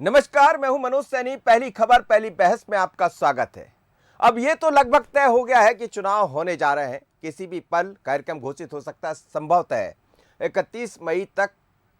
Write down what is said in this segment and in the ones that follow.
नमस्कार, मैं हूं मनोज सैनी। पहली खबर पहली बहस में आपका स्वागत है। अब ये तो लगभग तय हो गया है कि चुनाव होने जा रहे हैं। किसी भी पल कार्यक्रम घोषित हो सकता है। संभवतः है 31 मई तक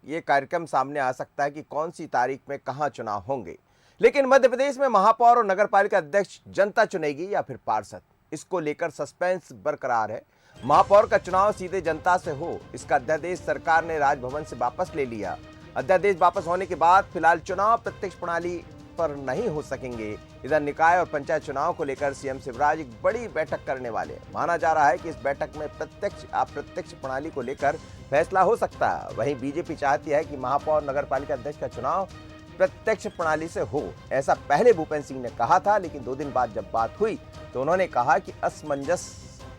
ये कार्यक्रम सामने आ सकता है कि कौन सी तारीख में कहां चुनाव होंगे। लेकिन मध्य प्रदेश में महापौर और नगरपालिका अध्यक्ष जनता चुनेगी या फिर पार्षद, इसको लेकर सस्पेंस बरकरार है। महापौर का चुनाव सीधे जनता से हो, इसका अध्यादेश सरकार ने राजभवन से वापस ले लिया। अध्यादेश वापस होने के बाद फिलहाल चुनाव प्रत्यक्ष प्रणाली पर नहीं हो सकेंगे। इधर निकाय और पंचायत चुनाव को लेकर सीएम शिवराज एक बड़ी बैठक करने वाले हैं। माना जा रहा है कि इस बैठक में प्रत्यक्ष अप्रत्यक्ष प्रणाली को लेकर फैसला हो सकता है। वहीं बीजेपी चाहती है कि महापौर नगरपालिका अध्यक्ष का चुनाव प्रत्यक्ष प्रणाली से हो। ऐसा पहले भूपेंद्र सिंह ने कहा था, लेकिन 2 दिन बाद जब बात हुई तो उन्होंने कहा कि असमंजस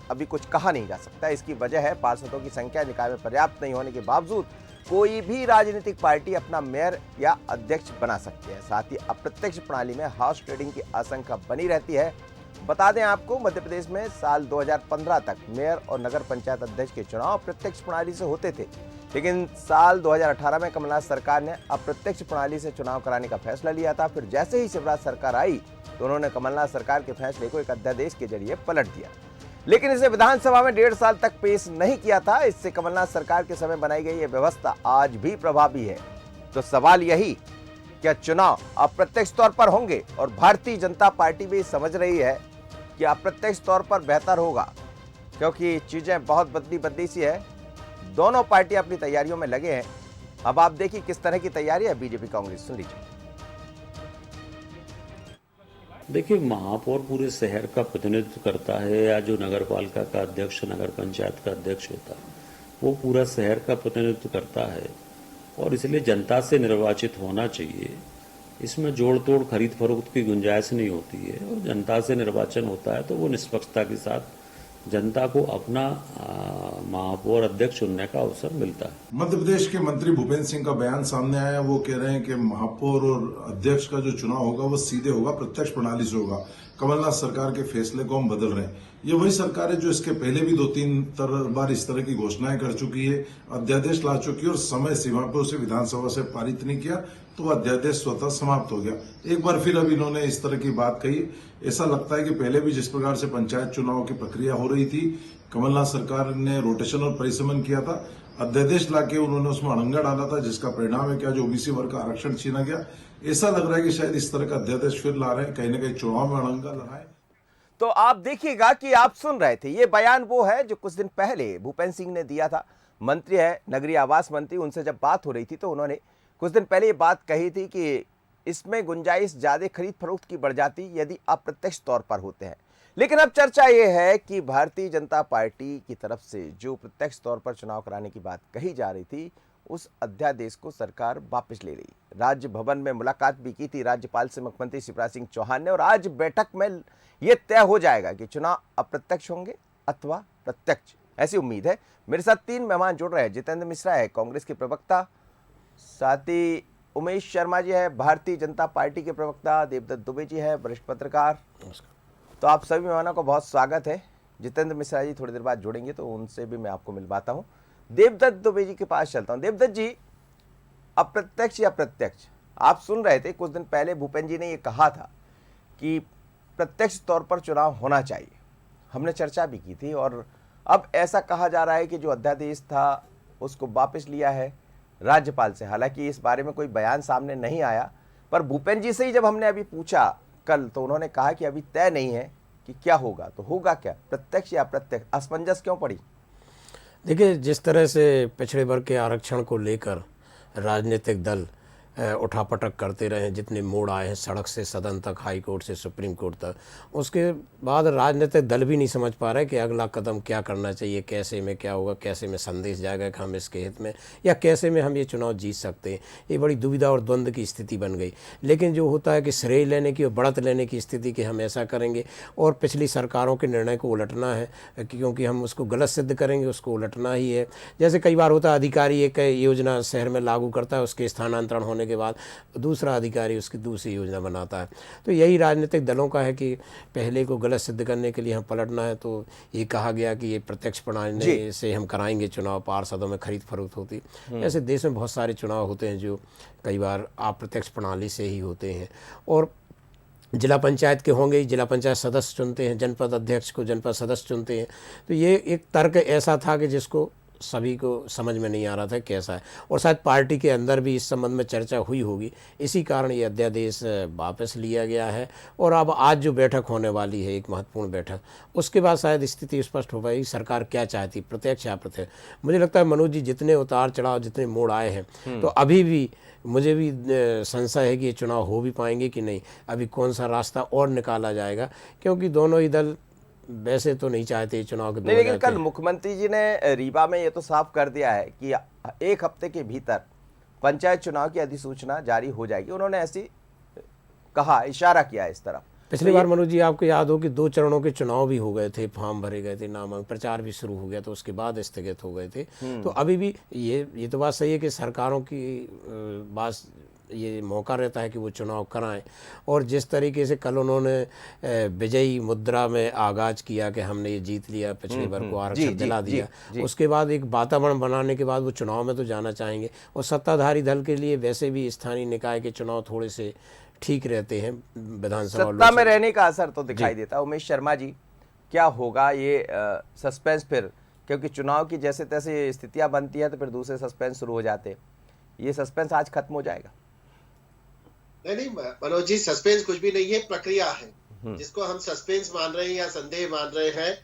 अभी कुछ कहा नहीं जा सकता। इसकी वजह है पार्षदों की संख्या निकाय में पर्याप्त नहीं होने के बावजूद कोई भी राजनीतिक पार्टी अपना मेयर या अध्यक्ष बना सकती है। साथ ही अप्रत्यक्ष प्रणाली में हाउस ट्रेडिंग की आशंका बनी रहती है। बता दें आपको, मध्य प्रदेश में साल 2015 तक मेयर और नगर पंचायत अध्यक्ष के चुनाव प्रत्यक्ष प्रणाली से होते थे, लेकिन साल 2018 में कमलनाथ सरकार ने अप्रत्यक्ष प्रणाली से चुनाव कराने का फैसला लिया था। फिर जैसे ही शिवराज सरकार आई तो उन्होंने कमलनाथ सरकार के फैसले को एक अध्यादेश के जरिए पलट दिया, लेकिन इसे विधानसभा में 1.5 साल तक पेश नहीं किया था। इससे कमलनाथ सरकार के समय बनाई गई यह व्यवस्था आज भी प्रभावी है। तो सवाल यही, क्या चुनाव अप्रत्यक्ष तौर पर होंगे? और भारतीय जनता पार्टी भी समझ रही है कि अप्रत्यक्ष तौर पर बेहतर होगा, क्योंकि चीजें बहुत बदली सी है। दोनों पार्टियां अपनी तैयारियों में लगे हैं। अब आप देखिए किस तरह की तैयारी है बीजेपी कांग्रेस। सुन लीजिए। देखिए, महापौर पूरे शहर का प्रतिनिधित्व करता है, या जो नगर पालिका का अध्यक्ष, नगर पंचायत का अध्यक्ष होता है, वो पूरा शहर का प्रतिनिधित्व करता है और इसलिए जनता से निर्वाचित होना चाहिए। इसमें जोड़ तोड़ खरीद फरोख्त की गुंजाइश नहीं होती है और जनता से निर्वाचन होता है तो वो निष्पक्षता के साथ जनता को अपना महापौर अध्यक्ष चुनने का अवसर मिलता है। मध्य प्रदेश के मंत्री भूपेंद्र सिंह का बयान सामने आया। वो कह रहे हैं कि महापौर और अध्यक्ष का जो चुनाव होगा वो सीधे होगा, प्रत्यक्ष प्रणाली से होगा। कमलनाथ सरकार के फैसले को हम बदल रहे हैं। ये वही सरकार है जो इसके पहले भी 2-3 बार इस तरह की घोषणाएं कर चुकी है, अध्यादेश ला चुकी है और समय सीमा पर उसे विधानसभा से पारित नहीं किया तो वह अध्यादेश स्वतः समाप्त हो गया। एक बार फिर अब इन्होंने इस तरह की बात कही। ऐसा लगता है कि पहले भी जिस प्रकार से पंचायत चुनाव की प्रक्रिया हो रही थी, कमलनाथ सरकार ने रोटेशन और परिसमन किया था, अध्यादेश लाके उन्होंने उसमें अड़ंगा डाला था, जिसका परिणाम है क्या, जो ओबीसी वर्ग का आरक्षण छीना गया। ऐसा लग रहा है कि शायद इस तरह का अध्यादेश फिर ला रहे हैं, कहीं ना कहीं चुनाव में अड़ंगा लगाए। तो आप देखिएगा कि आप सुन रहे थे, ये बयान वो है जो कुछ दिन पहले भूपेंद्र सिंह ने दिया था। मंत्री है, नगरीय आवास मंत्री, उनसे जब बात हो रही थी तो उन्होंने कुछ दिन पहले ये बात कही थी कि इसमें गुंजाइश ज्यादा खरीद फरोख्त की बढ़ जाती यदि अप्रत्यक्ष तौर पर होते हैं। लेकिन अब चर्चा ये है कि भारतीय जनता पार्टी की तरफ से जो प्रत्यक्ष तौर पर चुनाव कराने की बात कही जा रही थी, उस अध्यादेश को सरकार वापस ले रही। राज्य भवन में मुलाकात भी की थी राज्यपाल से मुख्यमंत्री शिवराज सिंह चौहान ने, और आज बैठक में यह तय हो जाएगा कि चुनाव अप्रत्यक्ष होंगे अथवा प्रत्यक्ष, ऐसी उम्मीद है। मेरे साथ 3 मेहमान जुड़ रहे हैं। जितेंद्र मिश्रा है, कांग्रेस के प्रवक्ता, साथ ही उमेश शर्मा जी है, भारतीय जनता पार्टी के प्रवक्ता, देवदत्त दुबे जी है, वरिष्ठ पत्रकार। तो आप सभी मेहमानों को बहुत स्वागत है। जितेंद्र मिश्रा जी थोड़ी देर बाद जुड़ेंगे तो उनसे भी मैं आपको मिलवाता हूं। देवदत्त दुबे जी के पास चलता हूं। देवदत्त जी, अप्रत्यक्ष या प्रत्यक्ष, आप सुन रहे थे कुछ दिन पहले भूपेंद्र जी ने यह कहा था कि प्रत्यक्ष तौर पर चुनाव होना चाहिए। हमने चर्चा भी की थी और अब ऐसा कहा जा रहा है कि जो अध्यादेश था उसको वापस लिया है राज्यपाल से। हालांकि इस बारे में कोई बयान सामने नहीं आया, पर भूपेंद्र जी से ही जब हमने अभी पूछा कल तो उन्होंने कहा कि अभी तय नहीं है कि क्या होगा। तो होगा क्या, प्रत्यक्ष या अप्रत्यक्ष? असमंजस क्यों पड़ी? देखिए, जिस तरह से पिछड़े वर्ग के आरक्षण को लेकर राजनीतिक दल उठापटक करते रहे, जितने मोड़ आए हैं सड़क से सदन तक, हाई कोर्ट से सुप्रीम कोर्ट तक, उसके बाद राजनीतिक दल भी नहीं समझ पा रहे कि अगला कदम क्या करना चाहिए, कैसे में क्या होगा, कैसे में संदेश जाएगा कि हम इसके हित में, या कैसे में हम ये चुनाव जीत सकते हैं। ये बड़ी दुविधा और द्वंद्व की स्थिति बन गई। लेकिन जो होता है कि श्रेय लेने की और बढ़त लेने की स्थिति कि हम ऐसा करेंगे और पिछली सरकारों के निर्णय को उलटना है, क्योंकि हम उसको गलत सिद्ध करेंगे, उसको उलटना ही है। जैसे कई बार होता है, अधिकारी एक योजना शहर में लागू करता है, उसके स्थानांतरण होने के बाद दूसरा अधिकारी उसकी दूसरी योजना बनाता है। तो यही राजनीतिक दलों का है कि पहले को गलत सिद्ध करने के लिए हम पलटना है। तो ये कहा गया कि ये प्रत्यक्ष प्रणाली से हम कराएंगे चुनाव, पार्षदों में खरीद फरोख्त होती। ऐसे देश में बहुत सारे चुनाव होते हैं जो कई बार अप्रत्यक्ष प्रणाली से ही होते हैं। और जिला पंचायत के होंगे, जिला पंचायत सदस्य चुनते हैं, जनपद अध्यक्ष को जनपद सदस्य चुनते हैं। तो ये एक तर्क ऐसा था कि जिसको सभी को समझ में नहीं आ रहा था कैसा है, और शायद पार्टी के अंदर भी इस संबंध में चर्चा हुई होगी। इसी कारण ये अध्यादेश वापस लिया गया है। और अब आज जो बैठक होने वाली है, एक महत्वपूर्ण बैठक, उसके बाद शायद स्थिति स्पष्ट हो पाएगी सरकार क्या चाहती, प्रत्यक्ष या अप्रत्यक्ष। मुझे लगता है मनोज जी, जितने उतार चढ़ाव, जितने मोड़ आए हैं, तो अभी भी मुझे भी संशय है कि ये चुनाव हो भी पाएंगे कि नहीं। अभी कौन सा रास्ता और निकाला जाएगा, क्योंकि दोनों ही दल वैसे तो नहीं चाहते चुनाव के। नहीं, लेकिन कल मुख्यमंत्री जी ने रीवा में ये तो साफ कर दिया है कि 1 हफ्ते के भीतर पंचायत चुनाव की अधिसूचना जारी हो जाएगी। उन्होंने ऐसी कहा, इशारा किया इस तरफ। पिछली बार मनोज जी आपको याद हो कि 2 चरणों के चुनाव भी हो गए थे, फॉर्म भरे गए थे, नामांकन प्रचार भी शुरू हो गया, तो उसके बाद स्थगित हो गए थे। तो अभी भी ये तो बात सही है कि सरकारों की बात, ये मौका रहता है कि वो चुनाव कराएं। और जिस तरीके से कल उन्होंने विजयी मुद्रा में आगाज किया कि हमने ये जीत लिया, पिछले वर्ग को आरक्षण दिला दिया, उसके बाद एक वातावरण बनाने के बाद वो चुनाव में तो जाना चाहेंगे। और सत्ताधारी दल के लिए वैसे भी स्थानीय निकाय के चुनाव थोड़े से ठीक रहते हैं, विधानसभा सत्ता में रहने का असर तो दिखाई देता है। उमेश शर्मा जी, क्या होगा ये सस्पेंस फिर, क्योंकि चुनाव की जैसे तैसे स्थितियां बनती है तो फिर दूसरे सस्पेंस शुरू हो जाते, ये सस्पेंस आज खत्म हो जाएगा? नहीं मनोज जी, सस्पेंस कुछ भी नहीं है, प्रक्रिया है। जिसको हम सस्पेंस मान रहे हैं या संदेह मान रहे हैं,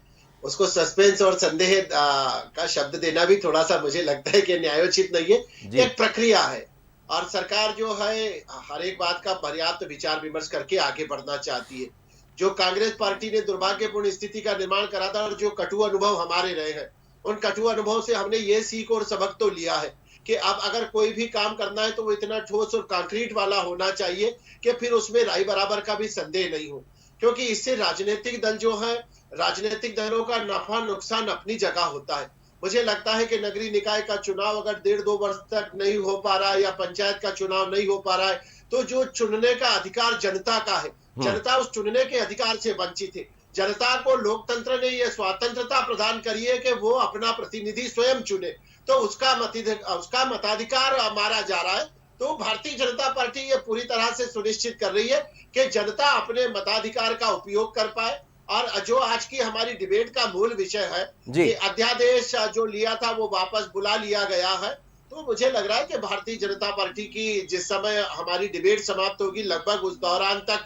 उसको सस्पेंस और संदेह का शब्द देना भी थोड़ा सा मुझे लगता है कि न्यायोचित नहीं है। एक प्रक्रिया है और सरकार जो है हर एक बात का पर्याप्त विचार विमर्श करके आगे बढ़ना चाहती है। जो कांग्रेस पार्टी ने दुर्भाग्यपूर्ण स्थिति का निर्माण करा था और जो कटु अनुभव हमारे रहे हैं, उन कटु अनुभव से हमने ये सीख और सबक तो लिया है कि अब अगर कोई भी काम करना है तो वो इतना ठोस और कंक्रीट वाला होना चाहिए कि फिर उसमें राय बराबर का भी संदेह नहीं हो। क्योंकि इससे राजनीतिक दल जो है, राजनीतिक दलों का नफा नुकसान अपनी जगह होता है। मुझे लगता है कि नगरीय निकाय का चुनाव अगर 1.5-2 वर्ष तक नहीं हो पा रहा है या पंचायत का चुनाव नहीं हो पा रहा है, तो जो चुनने का अधिकार जनता का है, जनता उस चुनने के अधिकार से वंचित है। जनता को लोकतंत्र ने यह स्वतंत्रता प्रदान करी है कि वो अपना प्रतिनिधि स्वयं चुने, तो उसका मताधिकार मारा जा रहा है। तो भारतीय जनता पार्टी ये पूरी तरह से सुनिश्चित कर रही है कि जनता अपने मताधिकार का उपयोग कर पाए। और जो आज की हमारी डिबेट का मूल विषय है कि अध्यादेश जो लिया था वो वापस बुला लिया गया है, तो मुझे लग रहा है कि भारतीय जनता पार्टी की जिस समय हमारी डिबेट समाप्त होगी, लगभग उस दौरान तक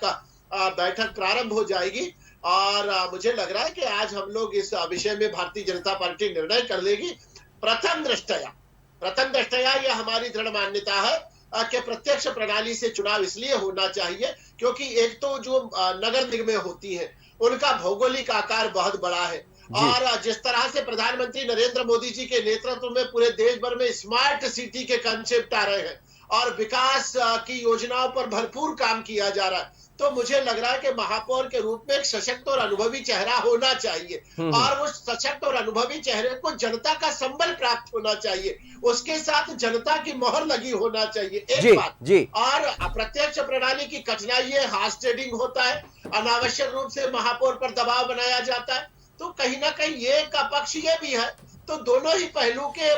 बैठक प्रारंभ हो जाएगी। और मुझे लग रहा है कि आज हम लोग इस विषय में भारतीय जनता पार्टी निर्णय कर लेगी। प्रथम दृष्टया यह हमारी दृढ़ मान्यता है कि प्रत्यक्ष प्रणाली से चुनाव इसलिए होना चाहिए क्योंकि एक तो जो नगर निगमें होती हैं उनका भौगोलिक आकार बहुत बड़ा है। और जिस तरह से प्रधानमंत्री नरेंद्र मोदी जी के नेतृत्व में पूरे देश भर में स्मार्ट सिटी के कंसेप्ट आ रहे हैं और विकास की योजनाओं पर भरपूर काम किया जा रहा है, तो मुझे लग रहा है कि महापौर के रूप में एक सशक्त और अनुभवी चेहरा होना चाहिए। और वो सशक्त और अनुभवी चेहरे को जनता का संबल प्राप्त होना चाहिए, उसके साथ जनता की मोहर लगी होना चाहिए। एक बात और प्रत्यक्ष प्रणाली की कठिनाई है, हार्स ट्रेडिंग होता है, अनावश्यक रूप से महापौर पर दबाव बनाया जाता है, तो कहीं ना कहीं ये का पक्ष ये भी है। तो दोनों ही पहलू के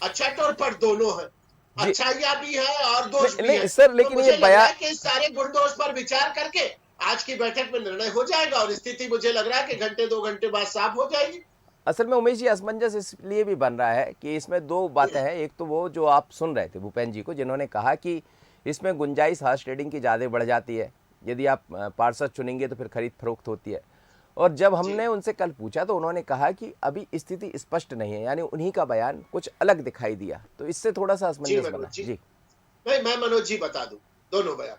अच्छा और पट दोनों है, अच्छाइयां भी है और दोष भी है। सर, लेकिन ये बयान के सारे गुण दोष पर विचार करके आज की बैठक में निर्णय हो जाएगा और स्थिति मुझे लग रहा है कि घंटे 2 घंटे बाद साफ हो जाएगी। असल में उमेश जी, असमंजस इसलिए भी बन रहा है कि इसमें 2 बातें हैं। एक तो वो जो आप सुन रहे थे भूपेंद्र जी को, जिन्होंने कहा कि इसमें गुंजाइश हार्स ट्रेडिंग की ज़्यादा बढ़ जाती है, यदि आप पार्षद चुनेंगे तो फिर खरीद फरोख्त होती है। और जब हमने उनसे कल पूछा तो उन्होंने कहा कि अभी स्थिति स्पष्ट नहीं है, यानी उन्हीं का बयान कुछ अलग दिखाई दिया, तो इससे थोड़ा सा असमंजस बना। जी नहीं, मैं मनोज जी बता दूं दोनों बयान।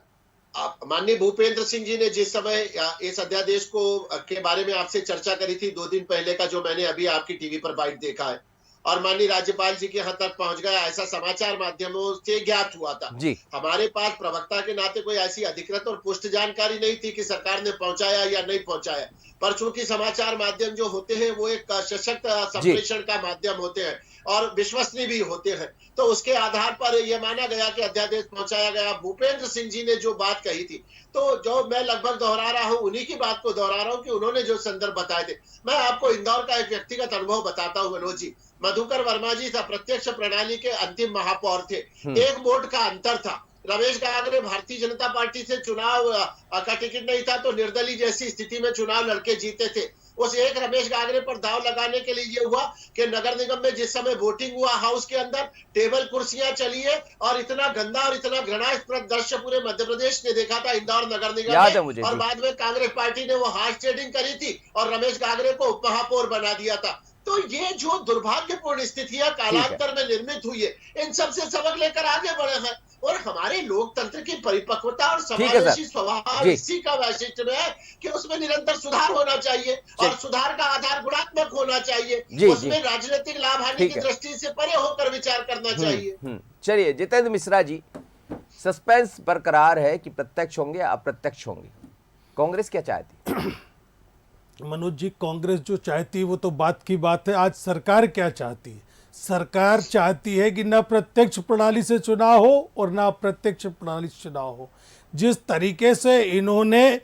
आप माननीय भूपेंद्र सिंह जी ने जिस समय इस अध्यादेश को के बारे में आपसे चर्चा करी थी 2 दिन पहले का, जो मैंने अभी आपकी टीवी पर बाइट देखा है, और माननीय राज्यपाल जी के यहाँ तक पहुंच गया, ऐसा समाचार माध्यमों से ज्ञात हुआ था। जी। हमारे पास प्रवक्ता के नाते कोई ऐसी अधिकृत और पुष्ट जानकारी नहीं थी कि सरकार ने पहुंचाया या नहीं पहुंचाया, पर चूंकि समाचार माध्यम जो होते हैं वो एक सशक्त संप्रेषण का माध्यम होते हैं और विश्वसनीय भी होते हैं, तो उसके आधार पर यह माना गया कि अध्यादेश पहुंचाया गया। भूपेंद्र सिंह जी ने जो बात कही थी, तो जो मैं लगभग दोहरा रहा हूं, उन्हीं की बात को दोहरा रहा हूं कि उन्होंने जो संदर्भ बताए थे। मैं आपको इंदौर का एक व्यक्तिगत अनुभव बताता हूं मनोज जी। मधुकर वर्मा जी अप्रत्यक्ष प्रणाली के अंतिम महापौर थे। एक वोट का अंतर था। रमेश गागरे भारतीय जनता पार्टी से चुनाव का टिकट नहीं था, तो निर्दलीय जैसी स्थिति में चुनाव लड़के जीते थे। उस एक रमेश गागरे पर दाव लगाने के लिए ये हुआ कि नगर निगम में जिस समय वोटिंग हुआ, हाउस के अंदर टेबल कुर्सियां चली है और इतना गंदा और इतना घृणास्पद दृश्य पूरे मध्य प्रदेश ने देखा था इंदौर नगर निगम में। और बाद में कांग्रेस पार्टी ने वो हार्स ट्रेडिंग करी थी और रमेश गागरे को उप महापौर बना दिया था। तो ये जो दुर्भाग्यपूर्ण स्थितियां कालांतर में निर्मित हुई है, इन सबसे सबक लेकर आगे बढ़े हैं। और हमारे लोकतंत्र की परिपक्वता और समावेशी स्वभाव इसी का वैशिष्ट्य में है कि उसमें निरंतर सुधार होना चाहिए और सुधार का आधार गुणात्मक होना चाहिए। उसमें राजनीतिक लाभ हानि की दृष्टि से परे होकर विचार करना चाहिए। चलिए जितेंद्र मिश्रा जी, सस्पेंस बरकरार है कि प्रत्यक्ष होंगे या अप्रत्यक्ष होंगे, कांग्रेस क्या चाहती है? मनोज जी, कांग्रेस जो चाहती है वो तो बात की बात है। आज सरकार क्या चाहती है? सरकार चाहती है कि न प्रत्यक्ष प्रणाली से चुनाव हो और न अप्रत्यक्ष प्रणाली से चुनाव हो। जिस तरीके से इन्होंने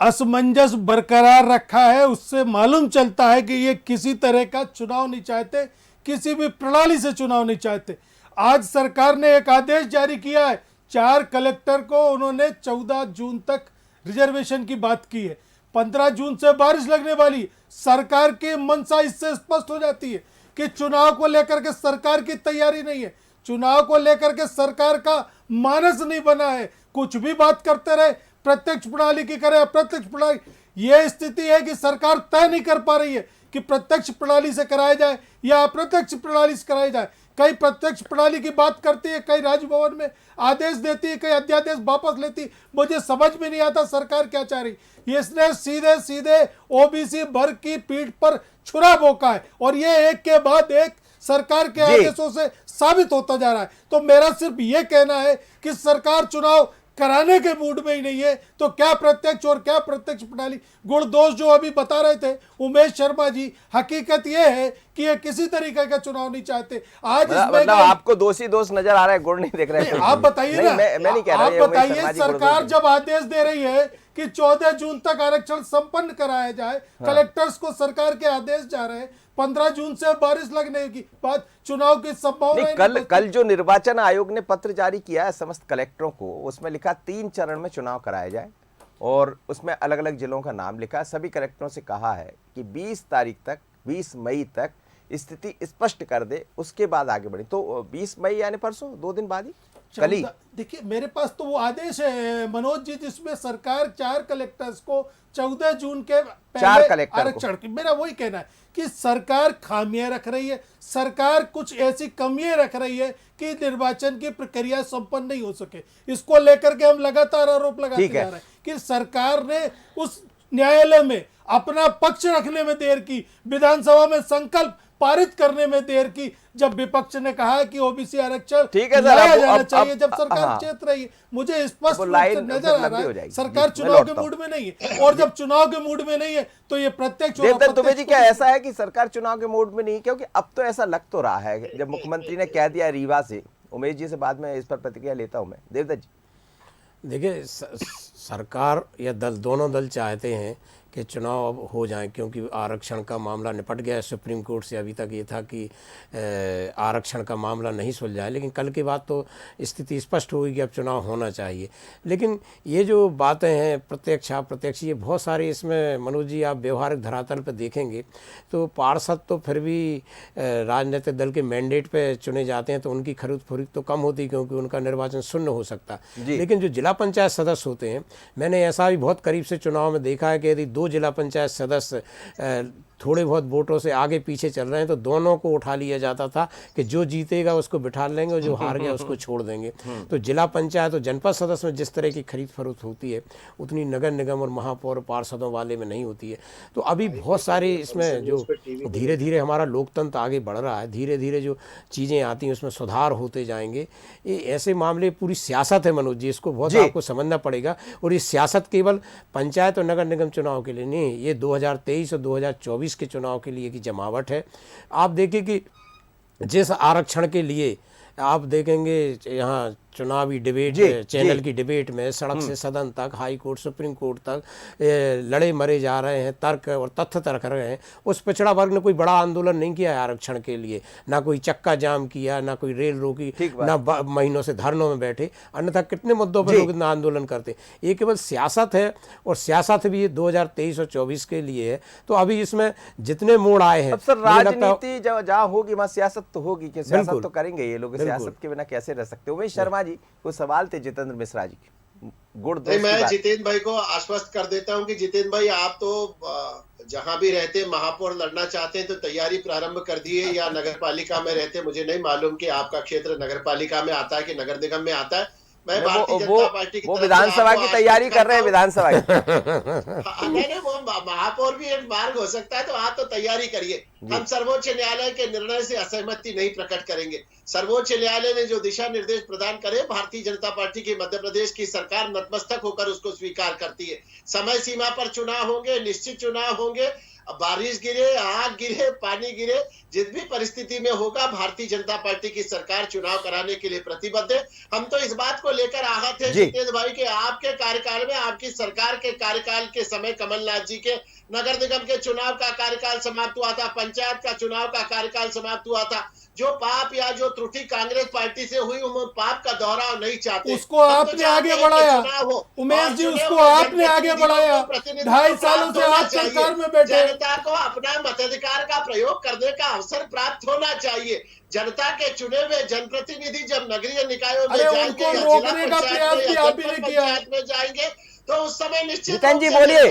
असमंजस बरकरार रखा है, उससे मालूम चलता है कि ये किसी तरह का चुनाव नहीं चाहते, किसी भी प्रणाली से चुनाव नहीं चाहते। आज सरकार ने एक आदेश जारी किया है, 4 कलेक्टर को उन्होंने 14 जून तक रिजर्वेशन की बात की है। 15 जून से बारिश लगने वाली। सरकार की मंशा इससे स्पष्ट हो जाती है कि चुनाव को लेकर के सरकार की तैयारी नहीं है, चुनाव को लेकर के सरकार का मानस नहीं बना है। कुछ भी बात करते रहे, प्रत्यक्ष प्रणाली की करे अप्रत्यक्ष प्रणाली, यह स्थिति है कि सरकार तय नहीं कर पा रही है कि प्रत्यक्ष प्रणाली से कराया जाए या अप्रत्यक्ष प्रणाली से कराया जाए। कई प्रत्यक्ष प्रणाली की बात करती है, कई राजभवन में आदेश देती है, कई अध्यादेश वापस लेती। मुझे समझ में नहीं आता सरकार क्या चाह रही। इसने सीधे सीधे ओबीसी वर्ग की पीठ पर छुरा भोंका है और ये एक के बाद एक सरकार के आदेशों से साबित होता जा रहा है। तो मेरा सिर्फ ये कहना है कि सरकार चुनाव कराने के मूड में ही नहीं है, तो क्या प्रत्यक्ष और क्या प्रत्यक्ष प्रणाली। गुण दोष जो अभी बता रहे थे उमेश शर्मा जी, हकीकत ये है कि ये किसी तरीके का चुनाव नहीं चाहते। आज मतलब आपको दोष नजर आ रहा है, गुण नहीं देख रहे हैं। आप बताइए ना, मैं नहीं कह रहा, आप बताइए, सरकार जब आदेश दे रही है कि 14 जून तक आरक्षण संपन्न कराया जाए, कलेक्टर्स को सरकार के आदेश जा रहे हैं, 15 जून से बारिश लगने की बाद चुनाव की संभावना। कल जो निर्वाचन आयोग ने पत्र जारी किया है समस्त कलेक्टरों को, उसमें लिखा 3 चरण में चुनाव कराया जाए और उसमें अलग अलग जिलों का नाम लिखा है। सभी कलेक्टरों से कहा है कि 20 तारीख तक, 20 मई तक स्थिति स्पष्ट कर दे, उसके बाद आगे बढ़े। तो 20 मई यानी परसों, 2 दिन बाद ही, कल ही। देखिए मेरे पास तो वो आदेश है मनोज जी, जिसमें सरकार 4 कलेक्टर्स को 14 जून के पहले आरक्षण की। मेरा वही कहना है कि सरकार खामियां रख रही है, सरकार कुछ ऐसी कमियां रख रही है कि निर्वाचन की प्रक्रिया संपन्न नहीं हो सके। इसको लेकर के हम लगातार आरोप लगाते जा रहे हैं कि सरकार ने उस न्यायालय में अपना पक्ष रखने में देर की, विधानसभा में संकल्प पारित करने में देर की, जब विपक्ष ने कहा कि ओबीसी आरक्षण लाया जाना चाहिए, जब सरकार चेत रही है। मुझे स्पष्ट रूप से नजर आ रहा है सरकार चुनाव के मूड में नहीं है, और जब चुनाव के मूड में नहीं है तो ये प्रत्यक्ष। तुम्हें जी क्या ऐसा है कि सरकार चुनाव के मूड में नहीं? क्योंकि अब तो ऐसा लग तो रहा है, जब मुख्यमंत्री ने कह दिया रीवा से, उमेश जी से बाद में इस पर प्रतिक्रिया लेता हूं मैं। देवदत्त जी, देखिए सरकार या दल, दोनों दल चाहते हैं कि चुनाव अब हो जाए, क्योंकि आरक्षण का मामला निपट गया है। सुप्रीम कोर्ट से अभी तक ये था कि आरक्षण का मामला नहीं सुलझा है, लेकिन कल के बाद तो स्थिति स्पष्ट होगी कि अब चुनाव होना चाहिए। लेकिन ये जो बातें हैं प्रत्यक्ष अप्रत्यक्ष, ये बहुत सारे इसमें मनोज जी आप व्यवहारिक धरातल पर देखेंगे तो पार्षद तो फिर भी राजनीतिक दल के मैंडेट पे चुने जाते हैं, तो उनकी खरीद फरोख्त तो कम होती, क्योंकि उनका निर्वाचन शून्य हो सकता। लेकिन जो जिला पंचायत सदस्य होते हैं, मैंने ऐसा भी बहुत करीब से चुनाव में देखा है कि यदि 2 जिला पंचायत सदस्य थोड़े बहुत वोटों से आगे पीछे चल रहे हैं, तो दोनों को उठा लिया जाता था कि जो जीतेगा उसको बिठा लेंगे और जो हार गया उसको छोड़ देंगे। तो जिला पंचायत और जनपद सदस्य में जिस तरह की खरीद फरोख्त होती है उतनी नगर निगम और महापौर पार्षदों वाले में नहीं होती है। तो अभी बहुत सारे इसमें जो धीरे धीरे हमारा लोकतंत्र आगे बढ़ रहा है, धीरे धीरे जो चीज़ें आती हैं उसमें सुधार होते जाएंगे। ये ऐसे मामले पूरी सियासत है मनोज जी, इसको बहुत आपको समझना पड़ेगा। और ये सियासत केवल पंचायत और नगर निगम चुनाव के लिए नहीं, ये 2023 और 2024 के चुनाव के लिए की जमावट है। आप देखिए कि जिस आरक्षण के लिए आप देखेंगे यहाँ चुनावी डिबेट चैनल की डिबेट में सड़क से सदन तक, हाई कोर्ट, सुप्रीम कोर्ट तक लड़े मरे जा रहे हैं, तर्क और तथ्य तर्क रहे हैं। उस पिछड़ा वर्ग ने कोई बड़ा आंदोलन नहीं किया है आरक्षण के लिए, ना कोई चक्का जाम किया, ना कोई रेल रोकी, ना महीनों से धरनों में बैठे। अन्यथा कितने मुद्दों पर लोग इतना आंदोलन करते। ये केवल सियासत है, और सियासत भी 2023 और 24 के लिए है। तो अभी इसमें जितने मोड़ आए हैं, अब सर राजनीति जहाँ होगी वहाँ सियासत तो होगी, कि सियासत तो करेंगे ये लोग, सियासत के बिना कैसे रह सकते। उमेश शर्मा जी को सवाल थे जितेंद्र मिश्रा जी की गुड़ दोस्त। मैं जितेंद्र भाई को आश्वस्त कर देता हूं कि जितेंद्र भाई आप तो जहां भी रहते महापौर लड़ना चाहते हैं तो तैयारी प्रारंभ कर दिए, या नगर पालिका में रहते, मुझे नहीं मालूम कि आपका क्षेत्र नगर पालिका में आता है कि नगर निगम में आता है। मैं भारतीय जनता पार्टी की वो विधानसभा की तैयारी कर रहे हैं, विधानसभा की। नहीं, वो महापौर भी एक मार्ग हो सकता है, तो आप तो तैयारी करिए। हम सर्वोच्च न्यायालय के निर्णय से असहमति नहीं प्रकट करेंगे। सर्वोच्च न्यायालय ने जो दिशा निर्देश प्रदान करे, भारतीय जनता पार्टी की मध्य प्रदेश की सरकार नतमस्तक होकर उसको स्वीकार करती है। समय सीमा पर चुनाव होंगे, निश्चित चुनाव होंगे, बारिश गिरे, आग गिरे, पानी गिरे, जिस भी परिस्थिति में होगा भारतीय जनता पार्टी की सरकार चुनाव कराने के लिए प्रतिबद्ध है। हम तो इस बात को लेकर आहत है जितेंद्र भाई के आपके कार्यकाल में, आपकी सरकार के कार्यकाल के समय कमलनाथ जी के नगर निगम के चुनाव का कार्यकाल समाप्त हुआ था, पंचायत का चुनाव का कार्यकाल समाप्त हुआ था। जो पाप या जो त्रुटि कांग्रेस पार्टी से हुई, उन पाप का दोहराव नहीं चाहते। उसको आपने आगे बढ़ाया उमेश जी, उसको आपने आगे बढ़ाया। 2.5 सालों से आप सरकार में बैठे। जनता को अपना मताधिकार का प्रयोग करने का अवसर प्राप्त होना चाहिए। जनता के चुने हुए जनप्रतिनिधि जब नगरीय निकायों में जाएंगे या जिला पंचायत में जाएंगे, तो उस समय निश्चित जी बोलिए।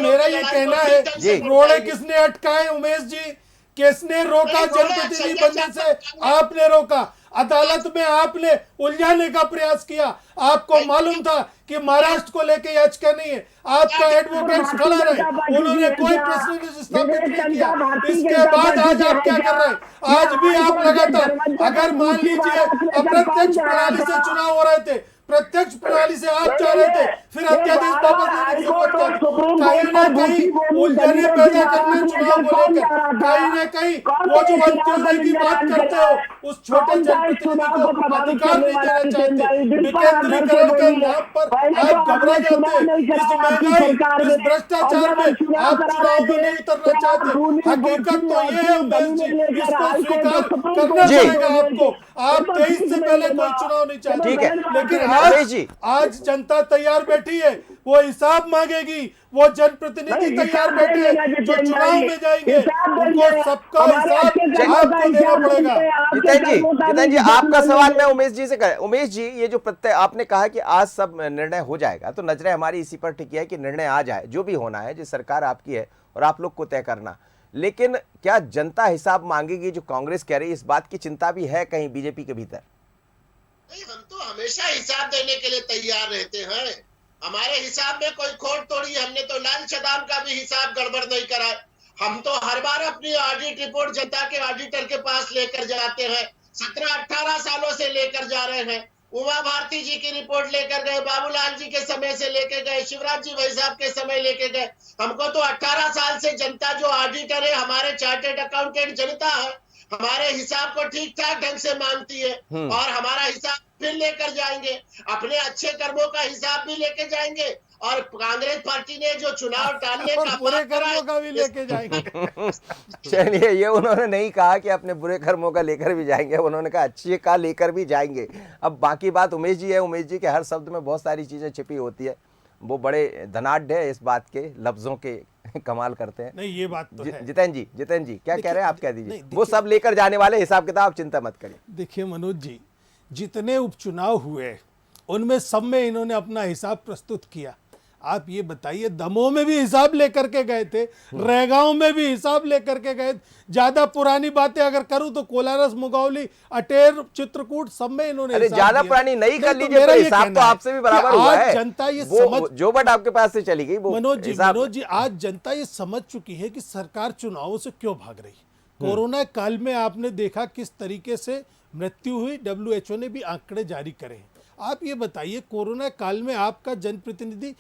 मेरा ये कहना है, रोड़े किसने अटकाए उमेश जी? किसने रोका? जनप्रतिनिधि बनने से आपने रोका। अदालत में आपने उलझाने का प्रयास किया। आपको मालूम था कि महाराष्ट्र को लेके याचिका नहीं है, आपका एडवोकेट खड़ा रहे, उन्होंने कोई प्रश्न स्थापित नहीं किया। इसके बाद आज आप क्या कर रहे हैं? आज भी आप लगातार, अगर मान लीजिए अप्रत्यक्ष प्रणाली से चुनाव हो रहे थे, प्रत्यक्ष प्रणाली से आप चाह रहे थे, फिर अध्यादेश वापस लेने की जरूरत क्या थी? कहीं ना कहीं उलझने पैदा करने चुनाव को लेकर, कहीं ना कहीं वो जो अंत्योदय की बात करते हो, उस छोटे जनप्रतिनिधि को अधिकार नहीं देना चाहते, विकेंद्रीकरण के नाम पर आप घबरा जाते। इस महंगाई, इस भ्रष्टाचार में आप चुनाव में नहीं उतरना चाहते। हकीकत तो ये है उमेश जी, इसको स्वीकार करना पड़ेगा आपको। आप 23 से पहले कोई चुनाव नहीं चाहते, लेकिन आज जनता तैयार बैठी है, वो हिसाब मांगेगी। वो जनप्रतिनिधि तैयार बैठे हैं जो चुनाव में जाएंगे, उनको सबका हिसाब आपको देना पड़ेगा। जितेंद्र जी आपका सवाल मैं उमेश जी से करें। उमेश जी, ये जो प्रत्यय आपने कहा कि आज सब निर्णय हो जाएगा, तो नजरें हमारी इसी पर टिकी है कि निर्णय आ जाए, जो भी होना है, जो सरकार आपकी है और आप लोग को तय करना। लेकिन क्या जनता हिसाब मांगेगी जो कांग्रेस कह रही है? इस बात की चिंता भी है कहीं बीजेपी के भीतर? नहीं, हम तो हमेशा हिसाब देने के लिए तैयार रहते हैं। हमारे हिसाब में कोई खोट तोड़ी, हमने तो लाल शदाम का भी हिसाब गड़बड़ नहीं करा। हम तो हर बार अपनी ऑडिट रिपोर्ट जनता के ऑडिटर के पास लेकर जाते हैं। 17-18 सालों से लेकर जा रहे हैं। उमा भारती जी की रिपोर्ट लेकर गए, बाबूलाल जी के समय से लेके गए, शिवराज जी भाई साहब के समय लेके गए। हमको तो 18 साल से जनता जो ऑडिटर है, हमारे चार्टेड अकाउंटेंट जनता है, हमारे हिसाब को ठीक ठाक ढंग से मानती है, और हमारा हिसाब फिर लेकर जाएंगे। अपने अच्छे कर्मों का हिसाब भी लेके जाएंगे, और कांग्रेस पार्टी ने जो चुनाव टालने का बुरे कर्मों का भी लेके जाएंगे। चलिए, ये उन्होंने नहीं कहा कि अपने बुरे कर्मों का लेकर भी जाएंगे, उन्होंने कहा अच्छे का लेकर भी जाएंगे। अब बाकी बात उमेश जी है। उमेश जी के हर शब्द में बहुत सारी चीजें छिपी होती है, वो बड़े धनाढ़ है इस बात के, लफ्जों के कमाल करते हैं। नहीं, ये बात तो है। जितेंद्र जी क्या कह रहे हैं आप? कह दीजिए। वो सब लेकर जाने वाले, हिसाब किताब चिंता मत करिए। देखिए मनोज जी, जितने उपचुनाव हुए उनमें सब में इन्होंने अपना हिसाब प्रस्तुत किया। आप ये बताइए, दमोह में भी हिसाब लेकर के गए थे, रैगांव में भी हिसाब लेकर के गए। ज्यादा पुरानी बातें अगर करूं तो कोलारस, मुगावली, अटेर, चित्रकूट सब में इन्होंने अरे हिसाब ज्यादा दिया। पुरानी नहीं कर तो लीजिए, मेरा तो ये हिसाब कहना तो है आपसे भी कि बराबर हुआ आज है। जनता ये वो समझ, जो बट आपके पास से चली गई वो हिसाब। मनोज जी, आज जनता ये समझ चुकी है कि सरकार चुनावों से क्यों भाग रही। कोरोना काल में आपने देखा किस तरीके से मृत्यु हुई, WHO ने भी आंकड़े जारी करे हैं। आप ये बताइए, कोरोना काल में आपका जनप्रतिनिधि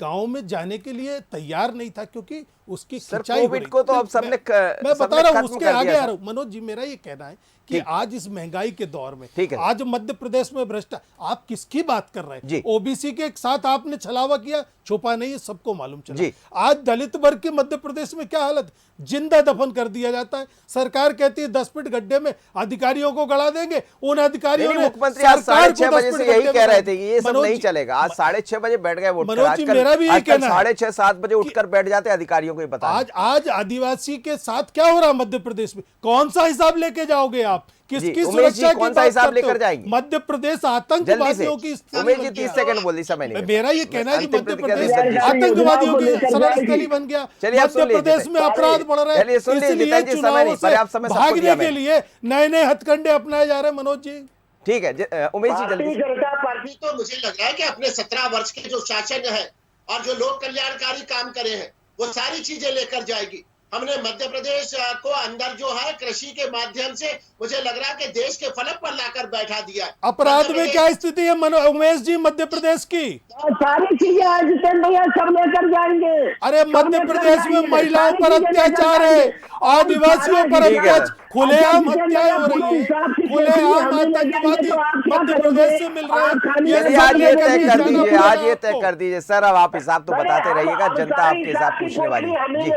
गांव में जाने के लिए तैयार नहीं था क्योंकि उसकी सर, खिंचाई हो कोविड रही। को तो अब सबने मैं बता सबने रहा हूं, खत्म उसके कर आगे दिया आ था। रहा हूं। मनोज जी, मेरा ये कहना है कि आज इस महंगाई के दौर में, ठीक है। आज मध्य प्रदेश में भ्रष्टाचार, आप किसकी बात कर रहे जी। हैं? ओबीसी के साथ आपने छलावा किया, छुपा नहीं है, सबको मालूम चला। जी। आज दलित वर्ग की मध्य प्रदेश में क्या हालत, जिंदा दफन कर दिया जाता है। सरकार कहती है 10 फीट गड्ढे में अधिकारियों को गड़ा देंगे, उन अधिकारियों ने मुख्यमंत्री आज सरकार को 6:30 बजे 10 से फीट यही गड्ढे कह में रहे थे कि ये सब मनोज नहीं जी, चलेगा। आज 6:30 बजे बैठ गए वो। मनोज जी, मेरा भी यही कहना है 6:30 7 बजे उठकर बैठ जाते अधिकारियों को ये बता। आज आदिवासी के साथ क्या हो रहा है मध्य प्रदेश में? कौन सा हिसाब लेके जाओगे आप? किसकी उमेश जी, सुरक्षा की कौन सा बात हिसाब करते हो? लेकर जाएंगे? मध्य प्रदेश जल्दी से आतंकवादियों की उमेश जी 30 सेकंड बोल दी, समय नहीं। मेरा ये कहना है कि अंतिम मध्य प्रतिक्रिया प्रदेश दीजिए। आतंकवादियों की शरणस्थली बन गया। चलिए, आप सुन मध्य लीजिए। प्रदेश में अपराध बढ़ रहे चलिए, सुन हैं, लीजिए, इसलिए जितेंद्र जी, समय चुनावों नहीं, से पर्याप्त समय सबको दिया भागने के मैंने। लिए नए नए हथकंडे अपनाए जा रहे हैं। मनोज जी, ठीक है, उमेश जी जल्दी भारतीय से। जनता पार्टी तो मुझे लग रहा है कि अपने 17 वर्ष के जो शासन है और जो लोक कल्याणकारी काम करे हैं वो सारी चीजें लेकर जाएगी। हमने मध्य प्रदेश को अंदर जो है कृषि के माध्यम से मुझे लग रहा है कि देश के फलक पर लाकर बैठा दिया है। अपराध मध्य में प्रदेश- क्या स्थिति है उमेश जी मध्य प्रदेश की? और सारी चीजें आज जितेंद्र भैया सब लेकर जाएंगे। अरे सब मध्य लेकर प्रदेश में जाएंगे, महिलाओं सारी पर चीजें लेकर अत्याचार है, जाएंगे। और आदिवासियों पर सारा ठीक है। अत्याचार, खुलेआम अब जितेंद्र हत्याएं हो भैया रही है, हिसाब से खुलेआम हमें ले जाएंगे आतंकवादी तो आप क्या मध्य करोगे? प्रदेश से मिल रहे आप हैं। खाली ये चलिए, हिसाब आज ये लेकर तय के कर जाना दीजिए, पड़ेगा आज ये तय आपको। कर दीजिए। सर, अब आप हिसाब तो बताते रहिएगा, जनता आपके हिसाब पूछने वाली है। जी,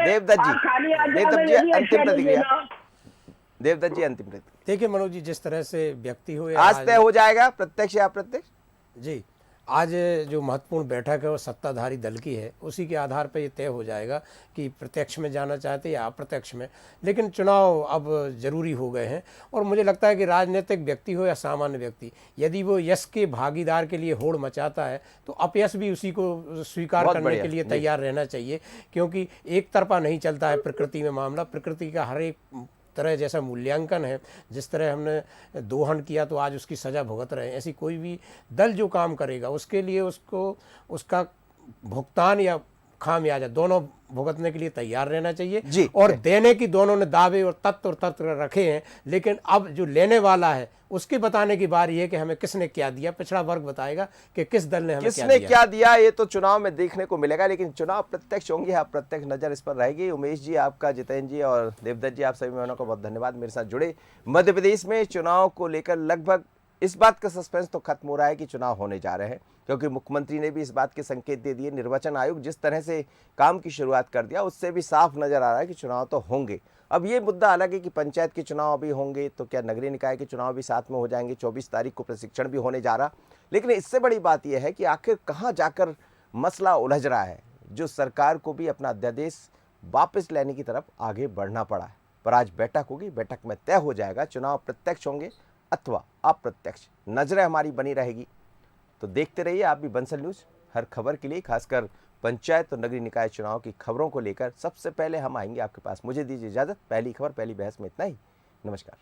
देवदत्त जी, देवदत्त जी अंतिम प्रतिक्रिया। देवदत्त जी अंतिम प्रतिक्रिया। देखिए मनोज जी, जिस तरह से व्यक्ति हुए आज तय हो जाएगा प्रत्यक्ष या अप्रत्यक्ष? जी, आज जो महत्वपूर्ण बैठक है वो सत्ताधारी दल की है, उसी के आधार पर ये तय हो जाएगा कि प्रत्यक्ष में जाना चाहते या अप्रत्यक्ष में। लेकिन चुनाव अब जरूरी हो गए हैं और मुझे लगता है कि राजनीतिक व्यक्ति हो या सामान्य व्यक्ति, यदि वो यश के भागीदार के लिए होड़ मचाता है तो अपयश भी उसी को स्वीकार बहुत करने बढ़िया, के लिए जी। तैयार रहना चाहिए, क्योंकि एक तरफा नहीं चलता है प्रकृति में मामला। प्रकृति का हर एक तरह जैसा मूल्यांकन है, जिस तरह हमने दोहन किया तो आज उसकी सज़ा भुगत रहे हैं, ऐसी कोई भी दल जो काम करेगा उसके लिए उसको उसका भुगतान या खामियाजा दोनों भुगतने के लिए तैयार रहना चाहिए। जी। और देने की दोनों ने दावे और तथ्य रखे हैं, लेकिन अब जो लेने वाला है उसके बताने की बारी है कि हमें किसने क्या दिया। पिछड़ा वर्ग बताएगा कि किस दल ने हमें क्या किसने दिया। क्या दिया ये तो चुनाव में देखने को मिलेगा, लेकिन चुनाव प्रत्यक्ष होंगे, अप्रत्यक्ष नजर इस पर रहेगी। उमेश जी आपका, जितेंद्र जी और देवदत्त जी, आप सभी मेहमानों को बहुत धन्यवाद मेरे साथ जुड़े। मध्य प्रदेश में चुनाव को लेकर लगभग इस बात का सस्पेंस तो खत्म हो रहा है कि चुनाव होने जा रहे हैं, क्योंकि मुख्यमंत्री ने भी इस बात के संकेत दे दिए। निर्वाचन आयोग जिस तरह से काम की शुरुआत कर दिया उससे भी साफ नजर आ रहा है कि चुनाव तो होंगे। अब ये मुद्दा अलग है कि पंचायत के चुनाव अभी होंगे तो क्या नगरीय निकाय के चुनाव भी साथ में हो जाएंगे। 24 तारीख को प्रशिक्षण भी होने जा रहा, लेकिन इससे बड़ी बात यह है कि आखिर कहाँ जाकर मसला उलझ रहा है, जो सरकार को भी अपना अध्यादेश वापस लेने की तरफ आगे बढ़ना पड़ा है। पर आज बैठक होगी, बैठक में तय हो जाएगा चुनाव प्रत्यक्ष होंगे अथवा अप्रत्यक्ष। नजरें हमारी बनी रहेगी, तो देखते रहिए आप भी बंसल न्यूज़। हर खबर के लिए, खासकर पंचायत और नगरीय निकाय चुनाव की खबरों को लेकर सबसे पहले हम आएंगे आपके पास। मुझे दीजिए इजाजत। पहली खबर, पहली बहस में इतना ही। नमस्कार।